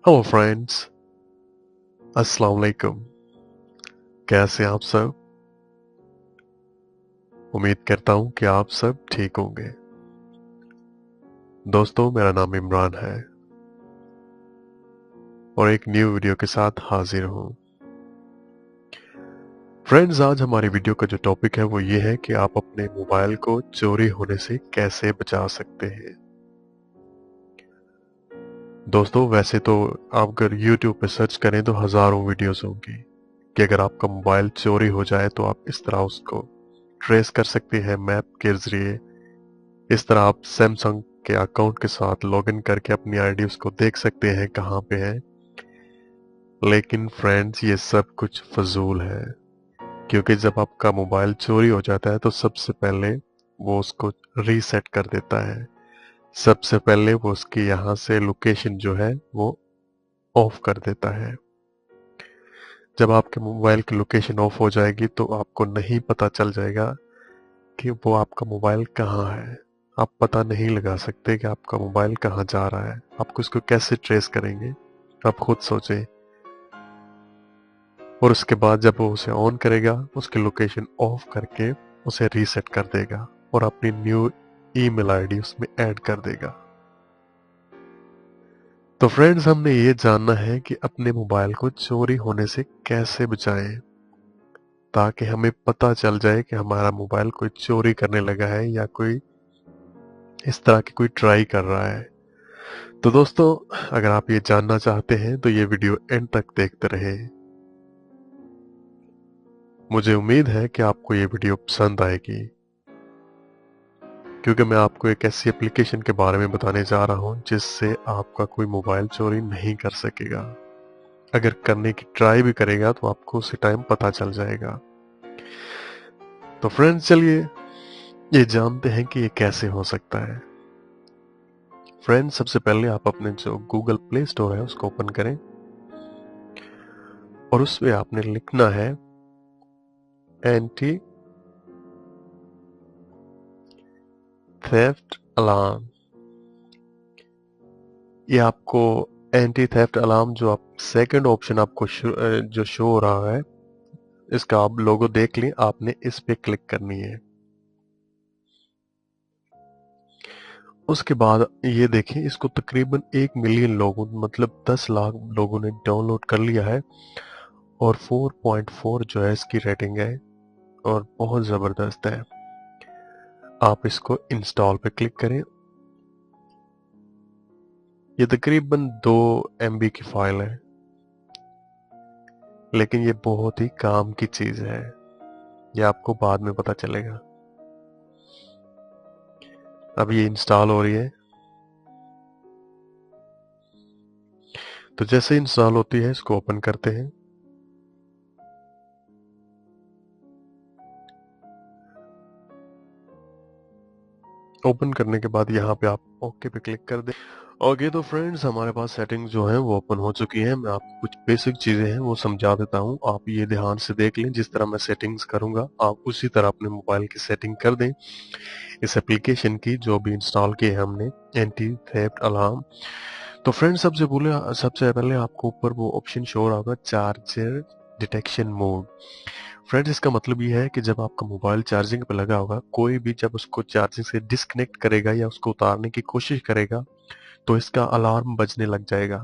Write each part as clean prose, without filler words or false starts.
Hello friends, अस्सलाम वालेकुम। कैसे हैं आप सब? उम्मीद करता हूं कि आप सब ठीक होंगे। दोस्तों, मेरा नाम इमरान है और एक न्यू वीडियो के साथ हाजिर हूं। फ्रेंड्स, आज हमारी वीडियो का जो टॉपिक है वो ये है कि आप अपने मोबाइल को चोरी होने से कैसे बचा सकते हैं। दोस्तों, वैसे तो आप अगर YouTube पे सर्च करें तो हजारों वीडियोस होंगी कि अगर आपका मोबाइल चोरी हो जाए तो आप इस तरह उसको ट्रेस कर सकते हैं मैप के जरिए। इस तरह आप सैमसंग के अकाउंट के साथ लॉगिन करके अपनी आईडी उसको देख सकते हैं कहाँ पे है। लेकिन फ्रेंड्स, ये सब कुछ फजूल है, क्योंकि जब आपका मोबाइल चोरी हो जाता है तो सबसे पहले वो उसको रीसेट कर देता है। सबसे पहले वो उसकी यहाँ से लोकेशन जो है वो ऑफ कर देता है। जब आपके मोबाइल की लोकेशन ऑफ हो जाएगी तो आपको नहीं पता चल जाएगा कि वो आपका मोबाइल कहाँ है। आप पता नहीं लगा सकते कि आपका मोबाइल कहाँ जा रहा है। आपको इसको कैसे ट्रेस करेंगे, आप खुद सोचें। और उसके बाद जब वो उसे ऑन करेगा, उसकी लोकेशन ऑफ करके उसे रीसेट कर देगा और अपनी न्यू ईमेल आईडी उसमें ऐड कर देगा। तो फ्रेंड्स, हमने ये जानना है कि अपने मोबाइल को चोरी होने से कैसे बचाएं, ताकि हमें पता चल जाए कि हमारा मोबाइल कोई चोरी करने लगा है या कोई इस तरह की कोई ट्राई कर रहा है। तो दोस्तों, अगर आप ये जानना चाहते हैं तो ये वीडियो एंड तक देखते रहें। मुझे उम्मीद है कि आपको ये वीडियो पसंद आएगी, क्योंकि मैं आपको एक ऐसी एप्लीकेशन के बारे में बताने जा रहा हूं जिससे आपका कोई मोबाइल चोरी नहीं कर सकेगा। अगर करने की ट्राई भी करेगा तो आपको उसी टाइम पता चल जाएगा। तो फ्रेंड्स, चलिए ये जानते हैं कि ये कैसे हो सकता है। फ्रेंड्स, सबसे पहले आप अपने जो गूगल प्ले स्टोर है उसको ओपन करें और उसमें आपने लिखना है एंटी थेफ्ट अलार्म। ये आपको एंटी थेफ्ट अलार्म जो आप सेकंड ऑप्शन आपको जो शो हो रहा है, इसका आप लोगो देख लें, आपने इस पे क्लिक करनी है। उसके बाद ये देखें, इसको तकरीबन 1 मिलियन लोगों, मतलब 10 लाख लोगों ने डाउनलोड कर लिया है और 4.4 जो है इसकी रेटिंग है और बहुत ज़बरदस्त है। आप इसको इंस्टॉल पे क्लिक करें। ये तकरीबन 2 MB की फाइल है, लेकिन ये बहुत ही काम की चीज़ है। ये आपको बाद में पता चलेगा। अब ये इंस्टॉल हो रही है। तो जैसे इंस्टॉल होती है इसको ओपन करते हैं। ओपन करने के बाद यहाँ पे आप ओके पे क्लिक कर दें। ओके, तो फ्रेंड्स, हमारे पास सेटिंग जो है वो ओपन हो चुकी है। मैं आपको कुछ बेसिक चीजें हैं वो समझा देता हूँ, आप ये ध्यान से देख लें। जिस तरह मैं सेटिंग्स करूंगा आप उसी तरह अपने मोबाइल की सेटिंग कर दें। इस एप्लीकेशन की जो भी इंस्टॉल की है हमने, एंटी थेफ्ट अलार्म। तो फ्रेंड्स, सबसे पहले आपको ऊपर वो ऑप्शन शो हो रहा होगा, चार्जर डिटेक्शन मोड। फ्रेंड्स, इसका मतलब ये है कि जब आपका मोबाइल चार्जिंग पे लगा होगा, कोई भी जब उसको चार्जिंग से डिस्कनेक्ट करेगा या उसको उतारने की कोशिश करेगा तो इसका अलार्म बजने लग जाएगा।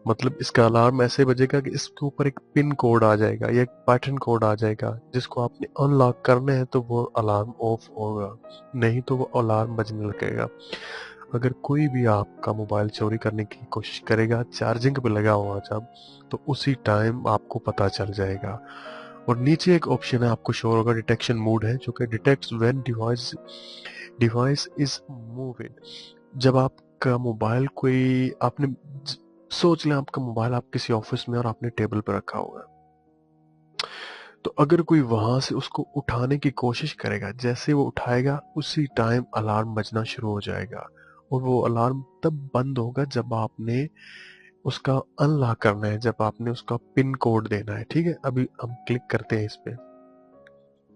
मतलब इसका अलार्म ऐसे बजेगा कि इसके ऊपर एक पिन कोड आ जाएगा या एक पैटर्न कोड आ जाएगा, जिसको आपने अनलॉक करना है तो वो अलार्म ऑफ होगा, नहीं तो वो अलार्म बजने लगेगा। अगर कोई भी आपका मोबाइल चोरी करने की कोशिश करेगा चार्जिंग पे लगा हुआ जब, तो उसी टाइम आपको पता चल जाएगा। और नीचे एक ऑप्शन है आपको शो होगा, डिटेक्शन मोड है, जो कि detects when device device is moving. जब आपका मोबाइल कोई आपने सोच लें, आपका मोबाइल आप किसी ऑफिस में और आपने टेबल पर रखा होगा, तो अगर कोई वहां से उसको उठाने की कोशिश करेगा, जैसे वो उठाएगा उसी टाइम अलार्म बजना शुरू हो जाएगा। और वो अलार्म तब बंद होगा जब आपने उसका अनलॉक करना है, जब आपने उसका पिन कोड देना है। ठीक है, अभी हम क्लिक करते हैं इस पे।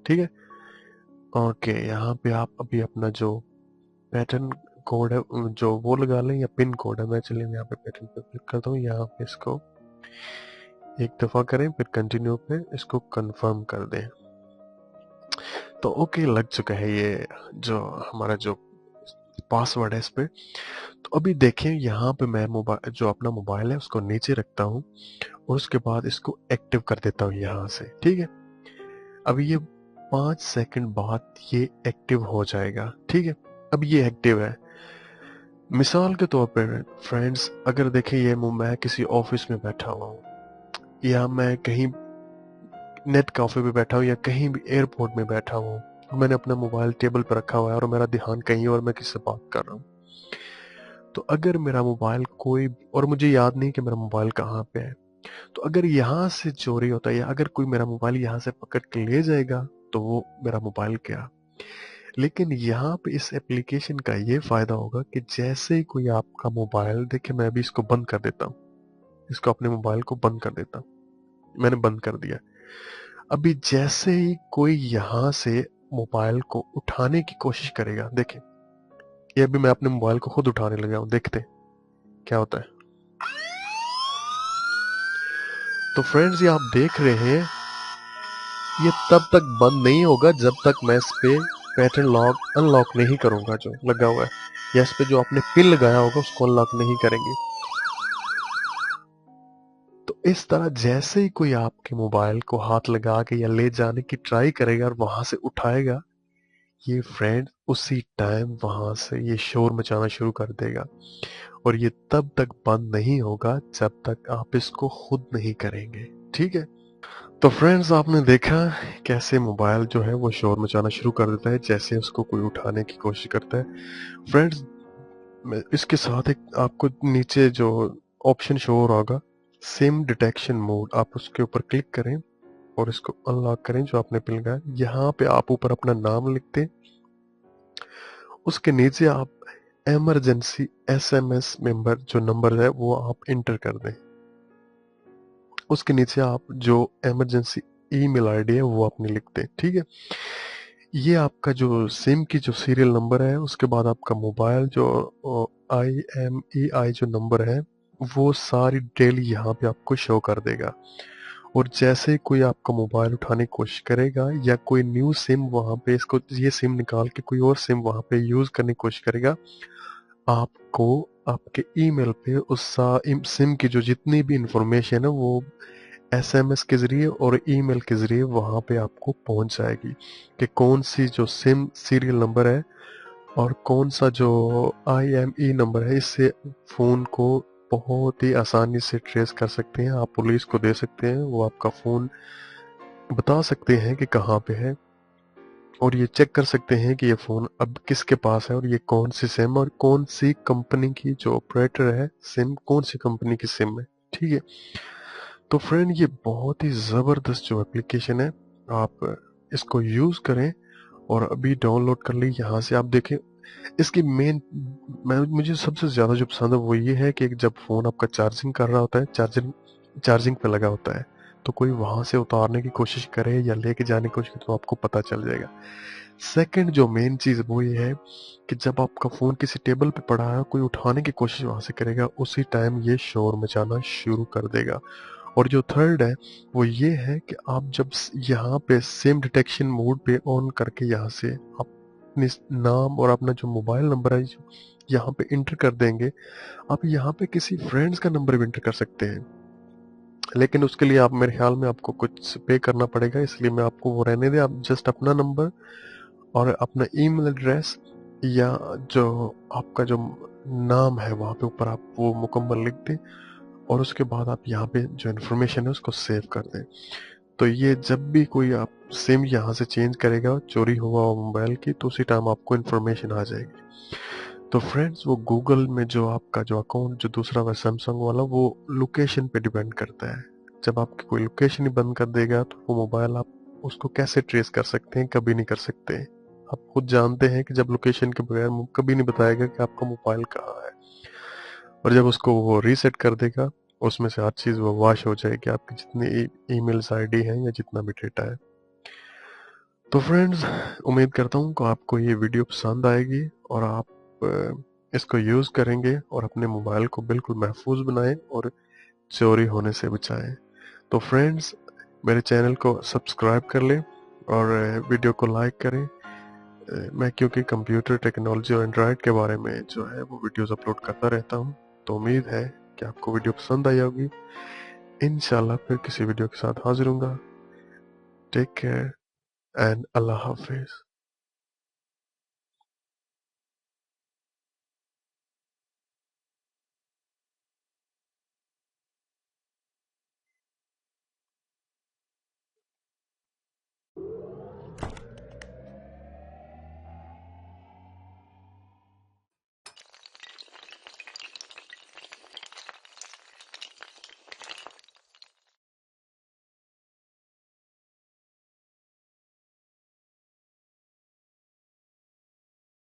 ठीक है, ओके, यहाँ पे आप अभी अपना जो पैटर्न कोड है जो वो लगा लें या पिन कोड है। मैं चलिए यहाँ पे पैटर्न पे क्लिक करता हूँ, यहाँ पे इसको एक दफ़ा करें, फिर कंटिन्यू पे इसको कंफर्म कर दें। तो ओके लग चुका है ये जो हमारा जो पासवर्ड है इस पे। तो अभी देखें यहाँ पे मैं मोबाइल जो अपना मोबाइल है उसको नीचे रखता हूँ और उसके बाद इसको एक्टिव कर देता हूँ यहाँ से, ठीक है। अभी ये 5 सेकंड बाद ये एक्टिव हो जाएगा, ठीक है। अब ये एक्टिव है। मिसाल के तौर पर फ्रेंड्स अगर देखें ये मैं किसी ऑफिस में बैठा हुआ हूँ या मैं कहीं नेट कैफे पे बैठा हूँ या कहीं भी एयरपोर्ट में बैठा हूँ, मैंने अपना मोबाइल टेबल पर रखा हुआ है और मेरा ध्यान कहीं और, मैं किससे बात कर रहा हूँ। तो अगर मेरा मोबाइल कोई और मुझे याद नहीं कि मेरा मोबाइल कहाँ पे है, तो अगर यहाँ से चोरी होता है या अगर कोई मेरा मोबाइल यहाँ से पकड़ के ले जाएगा तो वो मेरा मोबाइल गया। लेकिन यहाँ पे इस एप्लीकेशन का ये फायदा होगा कि जैसे ही कोई आपका मोबाइल देखे, मैं अभी इसको बंद कर देता हूँ, इसको अपने मोबाइल को बंद कर देता हूँ, मैंने बंद कर दिया। अभी जैसे ही कोई यहाँ से मोबाइल को उठाने की कोशिश करेगा, देखें ये अभी मैं अपने मोबाइल को खुद उठाने लगा हूँ, देखते हैं क्या होता है। तो फ्रेंड्स ये आप देख रहे हैं ये तब तक बंद नहीं होगा जब तक मैं इस पे पैटर्न लॉक अनलॉक नहीं करूंगा जो लगा हुआ है, या इस पे जो आपने पिन लगाया होगा उसको अनलॉक नहीं करेंगे। तो इस तरह जैसे ही कोई आपके मोबाइल को हाथ लगा के या ले जाने की ट्राई करेगा और वहां से उठाएगा, ये फ्रेंड उसी टाइम वहां से ये शोर मचाना शुरू कर देगा और ये तब तक बंद नहीं होगा जब तक आप इसको खुद नहीं करेंगे, ठीक है। तो फ्रेंड्स आपने देखा कैसे मोबाइल जो है वो शोर मचाना शुरू कर देता है जैसे उसको कोई उठाने की कोशिश करता है। फ्रेंड्स इसके साथ एक आपको नीचे जो ऑप्शन शो हो रहा होगा सिम डिटेक्शन मोड, आप उसके ऊपर क्लिक करें और इसको अनलॉक करें जो आपने पिन लगाया। यहाँ पे आप ऊपर अपना नाम लिखते हैं, उसके नीचे आप इमरजेंसी एसएमएस मेंबर जो नंबर है वो आप इंटर कर दें। उसके नीचे आप जो इमरजेंसी ईमेल आईडी है वो आपने लिख दें, ठीक है। ये आपका जो सिम की जो सीरियल नंबर है, उसके बाद आपका मोबाइल जो IMEI जो नंबर है वो सारी डिटेल यहाँ पे आपको शो कर देगा। और जैसे ही कोई आपका मोबाइल उठाने की कोशिश करेगा या कोई न्यू सिम वहां पे इसको ये सिम निकाल के कोई और सिम वहां पे यूज करने की कोशिश करेगा, आपको आपके ईमेल पे उस सिम की जो जितनी भी इंफॉर्मेशन है वो एसएमएस के जरिए और ईमेल के जरिए वहां पे आपको पहुंच जाएगी कि कौन सी जो सिम सीरियल नंबर है और कौन सा जो IME नंबर है। इससे फोन को बहुत ही आसानी से ट्रेस कर सकते हैं, आप पुलिस को दे सकते हैं, वो आपका फोन बता सकते हैं कि कहाँ पे है और ये चेक कर सकते हैं कि ये फोन अब किसके पास है और ये कौन सी सिम और कौन सी कंपनी की जो ऑपरेटर है सिम कौन सी कंपनी की सिम है, ठीक है। तो फ्रेंड ये बहुत ही ज़बरदस्त जो एप्लीकेशन है, आप इसको यूज़ करें और अभी डाउनलोड कर ली। यहाँ से आप देखें इसकी मेन मुझे सबसे ज़्यादा जो पसंद है वो ये है कि जब फ़ोन आपका चार्जिंग कर रहा होता है, चार्जिंग पे लगा होता है, तो कोई वहाँ से उतारने की कोशिश करे या लेके जाने की कोशिश करे तो आपको पता चल जाएगा। सेकंड जो मेन चीज़ वो ये है कि जब आपका फ़ोन किसी टेबल पे पड़ा है कोई उठाने की कोशिश वहाँ से करेगा, उसी टाइम ये शोर मचाना शुरू कर देगा। और जो थर्ड है वो ये है कि आप जब यहाँ पे सिम डिटेक्शन मोड पे ऑन करके यहाँ से आप अपने नाम और अपना जो मोबाइल नंबर है यहाँ पे इंटर कर देंगे, आप यहाँ पे किसी फ्रेंड्स का नंबर भी इंटर कर सकते हैं। लेकिन उसके लिए आप मेरे ख्याल में आपको कुछ पे करना पड़ेगा, इसलिए मैं आपको वो रहने दें। आप जस्ट अपना नंबर और अपना ईमेल एड्रेस या जो आपका जो नाम है वहाँ पे ऊपर आप वो मुकम्मल लिख दें और उसके बाद आप यहाँ पे जो इन्फॉर्मेशन है उसको सेव कर दें। तो ये जब भी कोई आप सिम यहाँ से चेंज करेगा चोरी हुआ हो मोबाइल की, तो उसी टाइम आपको इन्फॉर्मेशन आ जाएगी। तो फ्रेंड्स वो गूगल में जो आपका जो अकाउंट जो दूसरा है सैमसंग वाला, वो लोकेशन पे डिपेंड करता है। जब आपकी कोई लोकेशन ही बंद कर देगा तो वो मोबाइल आप उसको कैसे ट्रेस कर सकते हैं, कभी नहीं कर सकते। आप खुद जानते हैं कि जब लोकेशन के बगैर कभी नहीं बताएगा कि आपका मोबाइल कहाँ है, और जब उसको वो रीसेट कर देगा उसमें से हर चीज़ वो वॉश हो जाएगी, आपकी जितनी ईमेल्स आईडी हैं या जितना भी डेटा है। तो फ्रेंड्स उम्मीद करता हूँ कि आपको ये वीडियो पसंद आएगी और आप इसको यूज़ करेंगे और अपने मोबाइल को बिल्कुल महफूज बनाएं और चोरी होने से बचाएं। तो फ्रेंड्स, मेरे चैनल को सब्सक्राइब कर लें और वीडियो को लाइक करें। मैं क्योंकि कंप्यूटर टेक्नोलॉजी और एंड्रॉयड के बारे में जो है वो वीडियोस अपलोड करता रहता हूँ, तो उम्मीद है कि आपको वीडियो पसंद आई होगी। इंशाल्लाह फिर किसी वीडियो के साथ हाजिर होऊंगा। टेक केयर एंड अल्लाह हाफिज।